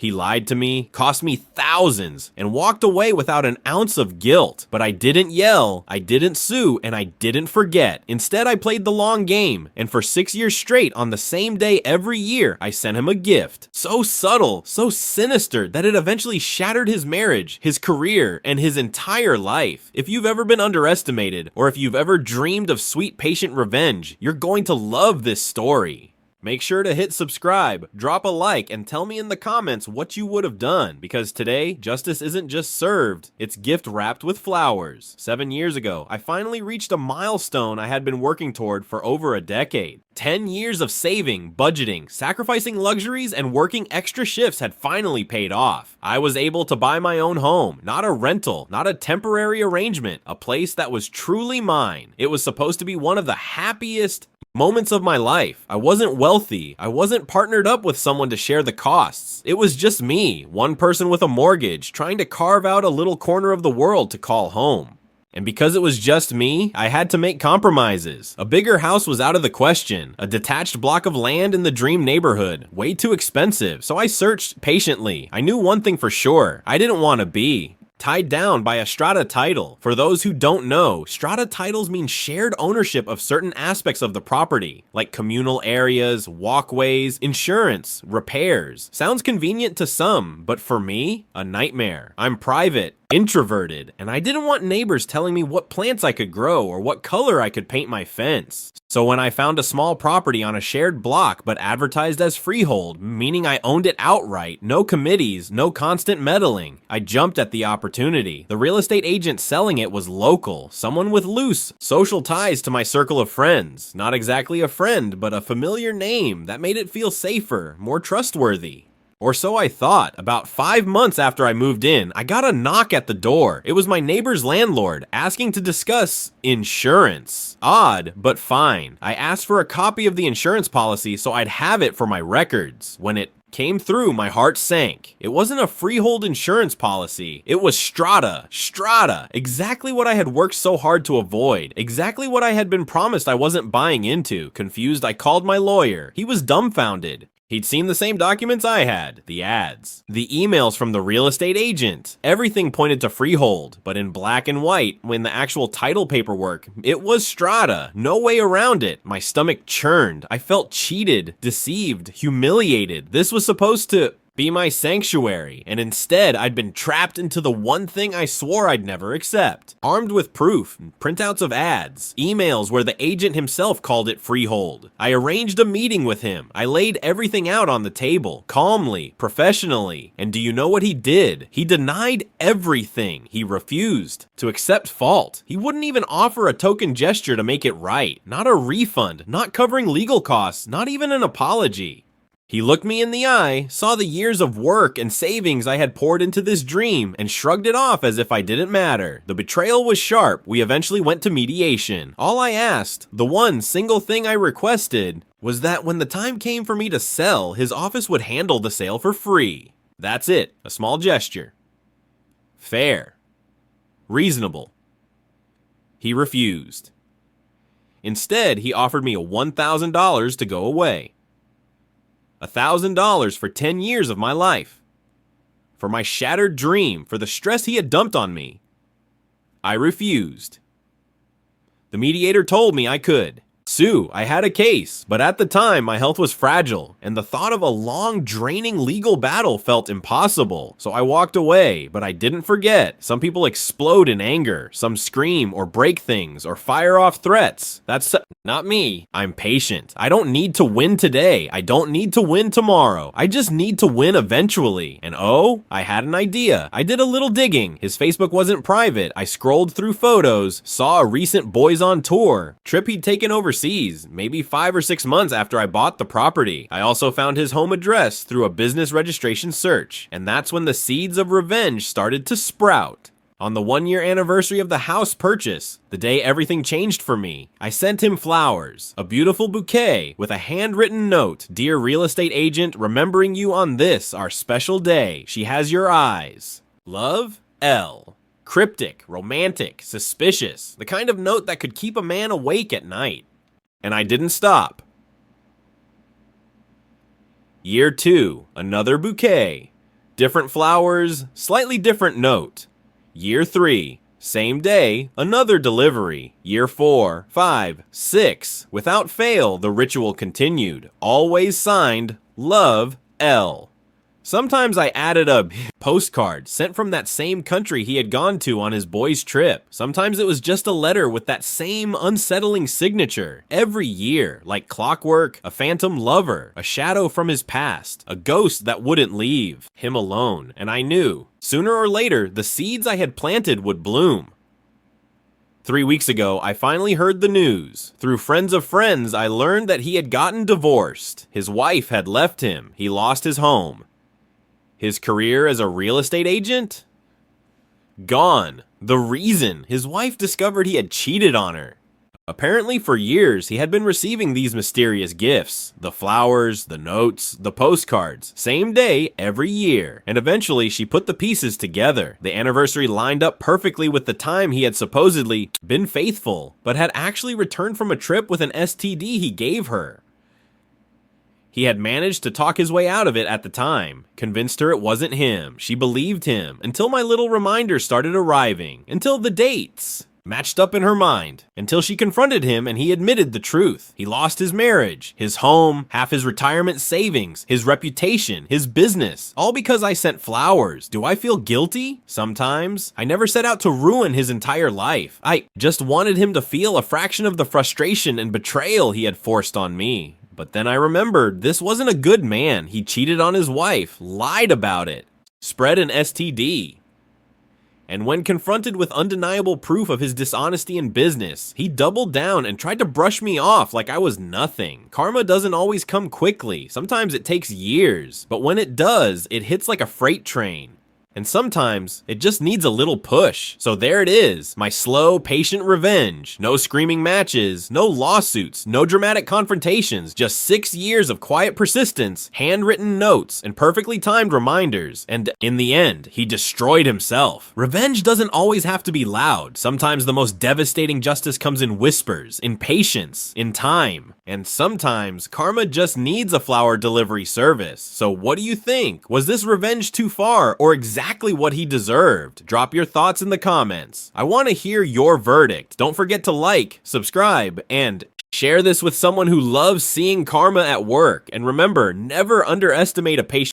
He lied to me, cost me thousands, and walked away without an ounce of guilt. But I didn't yell, I didn't sue, and I didn't forget. Instead, I played the long game, and for 6 years straight, on the same day every year, I sent him a gift. So subtle, so sinister, that it eventually shattered his marriage, his career, and his entire life. If you've ever been underestimated, or if you've ever dreamed of sweet patient revenge, you're going to love this story. Make sure to hit subscribe, drop a like, and tell me in the comments what you would have done, because today, justice isn't just served, it's gift wrapped with flowers. 7 years ago, I finally reached a milestone I had been working toward for over a decade. 10 years of saving, budgeting, sacrificing luxuries, and working extra shifts had finally paid off. I was able to buy my own home, not a rental, not a temporary arrangement, a place that was truly mine. It was supposed to be one of the happiest moments of my life. I wasn't wealthy. I wasn't partnered up with someone to share the costs. It was just me, one person with a mortgage, trying to carve out a little corner of the world to call home. And because it was just me, I had to make compromises. A bigger house was out of the question. A detached block of land in the dream neighborhood. Way too expensive, so I searched patiently. I knew one thing for sure. I didn't want to be tied down by a strata title. For those who don't know, strata titles mean shared ownership of certain aspects of the property, like communal areas, walkways, insurance, repairs. Sounds convenient to some, but for me, a nightmare. I'm private, introverted, and I didn't want neighbors telling me what plants I could grow or what color I could paint my fence. So when I found a small property on a shared block but advertised as freehold, meaning I owned it outright, no committees, no constant meddling, I jumped at the opportunity. The real estate agent selling it was local, someone with loose social ties to my circle of friends. Not exactly a friend, but a familiar name that made it feel safer, more trustworthy. Or so I thought. About 5 months after I moved in, I got a knock at the door. It was my neighbor's landlord, asking to discuss insurance. Odd, but fine. I asked for a copy of the insurance policy so I'd have it for my records. When it came through, my heart sank. It wasn't a freehold insurance policy. It was strata. Strata. Exactly what I had worked so hard to avoid. Exactly what I had been promised I wasn't buying into. Confused, I called my lawyer. He was dumbfounded. He'd seen the same documents I had, the ads, the emails from the real estate agent. Everything pointed to freehold, but in black and white, when the actual title paperwork, it was strata. No way around it. My stomach churned. I felt cheated, deceived, humiliated. This was supposed to be my sanctuary, and instead I'd been trapped into the one thing I swore I'd never accept. Armed with proof, printouts of ads, emails where the agent himself called it freehold. I arranged a meeting with him. I laid everything out on the table, calmly, professionally. And do you know what he did? He denied everything. He refused to accept fault. He wouldn't even offer a token gesture to make it right. Not a refund, not covering legal costs, not even an apology. He looked me in the eye, saw the years of work and savings I had poured into this dream, and shrugged it off as if I didn't matter. The betrayal was sharp. We eventually went to mediation. All I asked, the one single thing I requested, was that when the time came for me to sell, his office would handle the sale for free. That's it. A small gesture. Fair. Reasonable. He refused. Instead, he offered me a $1,000 to go away. $1,000 for 10 years of my life. For my shattered dream, for the stress he had dumped on me. I refused. The mediator told me I could sue. I had a case, but at the time my health was fragile, and the thought of a long, draining legal battle felt impossible. So I walked away, but I didn't forget. Some people explode in anger, some scream or break things or fire off threats. That's not me. I'm patient. I don't need to win today. I don't need to win tomorrow. I just need to win eventually. And oh, I had an idea. I did a little digging. His Facebook wasn't private. I scrolled through photos, saw a recent Boys on Tour trip he'd taken overseas, maybe 5 or 6 months after I bought the property. I also found his home address through a business registration search. And that's when the seeds of revenge started to sprout. On the 1-year anniversary of the house purchase, the day everything changed for me, I sent him flowers, a beautiful bouquet with a handwritten note. Dear real estate agent, remembering you on this, our special day. She has your eyes. Love, L. Cryptic, romantic, suspicious, the kind of note that could keep a man awake at night. And I didn't stop. Year 2, another bouquet. different flowers, slightly different note. Year 3. Same day, another delivery. Year 4, 5, 6. Without fail, the ritual continued. Always signed, Love, L. Sometimes I added a postcard sent from that same country he had gone to on his boys' trip. Sometimes it was just a letter with that same unsettling signature. Every year, like clockwork, a phantom lover, a shadow from his past, a ghost that wouldn't leave him alone. And I knew, sooner or later, the seeds I had planted would bloom. 3 weeks ago, I finally heard the news. Through friends of friends, I learned that he had gotten divorced. His wife had left him. He lost his home. His career as a real estate agent? Gone. The reason? His wife discovered he had cheated on her. Apparently for years, he had been receiving these mysterious gifts. The flowers, the notes, the postcards. Same day, every year. And eventually, she put the pieces together. The anniversary lined up perfectly with the time he had supposedly been faithful, but had actually returned from a trip with an STD he gave her. He had managed to talk his way out of it at the time, convinced her it wasn't him. She believed him, until my little reminders started arriving, until the dates matched up in her mind, until she confronted him and he admitted the truth. He lost his marriage, his home, half his retirement savings, his reputation, his business, all because I sent flowers. Do I feel guilty? Sometimes. I never set out to ruin his entire life. I just wanted him to feel a fraction of the frustration and betrayal he had forced on me. But then I remembered, this wasn't a good man. He cheated on his wife, lied about it, spread an STD. And when confronted with undeniable proof of his dishonesty in business, he doubled down and tried to brush me off like I was nothing. Karma doesn't always come quickly. Sometimes it takes years. But when it does, it hits like a freight train. And sometimes, it just needs a little push. So there it is, my slow, patient revenge. No screaming matches, no lawsuits, no dramatic confrontations, just 6 years of quiet persistence, handwritten notes, and perfectly timed reminders. And in the end, he destroyed himself. Revenge doesn't always have to be loud. Sometimes the most devastating justice comes in whispers, in patience, in time. And sometimes, karma just needs a flower delivery service. So what do you think? Was this revenge too far, or exactly what he deserved? Drop your thoughts in the comments. I want to hear your verdict. Don't forget to like, subscribe, and share this with someone who loves seeing karma at work. And remember, never underestimate a patient